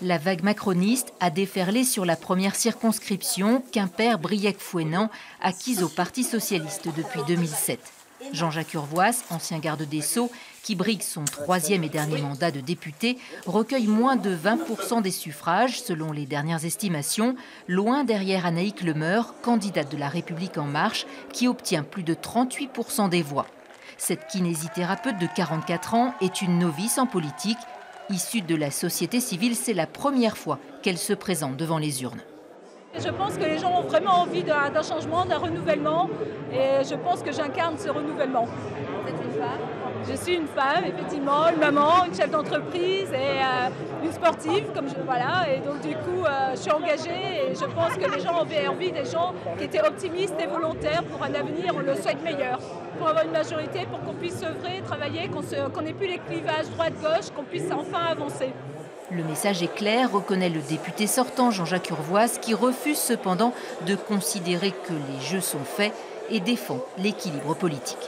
La vague macroniste a déferlé sur la première circonscription, Quimper-Briec-Fouesnant, acquise au Parti socialiste depuis 2007. Jean-Jacques Urvoas, ancien garde des Sceaux, qui brigue son troisième et dernier mandat de député, recueille moins de 20% des suffrages, selon les dernières estimations, loin derrière Anaïque Lemeur, candidate de La République En Marche, qui obtient plus de 38% des voix. Cette kinésithérapeute de 44 ans est une novice en politique. Issue de la société civile, c'est la première fois qu'elle se présente devant les urnes. Je pense que les gens ont vraiment envie d'un changement, d'un renouvellement, et je pense que j'incarne ce renouvellement. Vous êtes une femme ? Je suis une femme, effectivement, une maman, une chef d'entreprise et une sportive, voilà. Et donc du coup, je suis engagée et je pense que les gens avaient envie des gens qui étaient optimistes et volontaires pour un avenir, on le souhaite meilleur, pour avoir une majorité, pour qu'on puisse œuvrer, travailler, qu'on n'ait plus les clivages droite-gauche, qu'on puisse enfin avancer. Le message est clair, reconnaît le député sortant Jean-Jacques Urvoas, qui refuse cependant de considérer que les jeux sont faits et défend l'équilibre politique.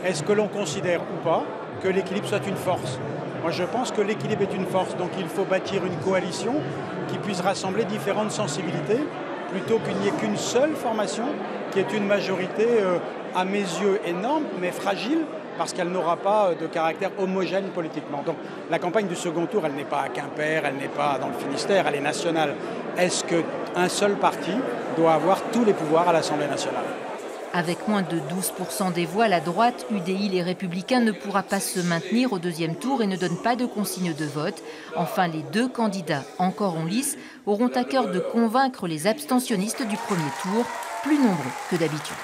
Est-ce que l'on considère ou pas que l'équilibre soit une force ? Moi je pense que l'équilibre est une force, donc il faut bâtir une coalition qui puisse rassembler différentes sensibilités, plutôt qu'il n'y ait qu'une seule formation, qui est une majorité à mes yeux énorme, mais fragile, parce qu'elle n'aura pas de caractère homogène politiquement. Donc la campagne du second tour, elle n'est pas à Quimper, elle n'est pas dans le Finistère, elle est nationale. Est-ce qu'un seul parti doit avoir tous les pouvoirs à l'Assemblée nationale ? Avec moins de 12% des voix, la droite, UDI, les Républicains ne pourra pas se maintenir au deuxième tour et ne donne pas de consigne de vote. Enfin, les deux candidats, encore en lice, auront à cœur de convaincre les abstentionnistes du premier tour, plus nombreux que d'habitude.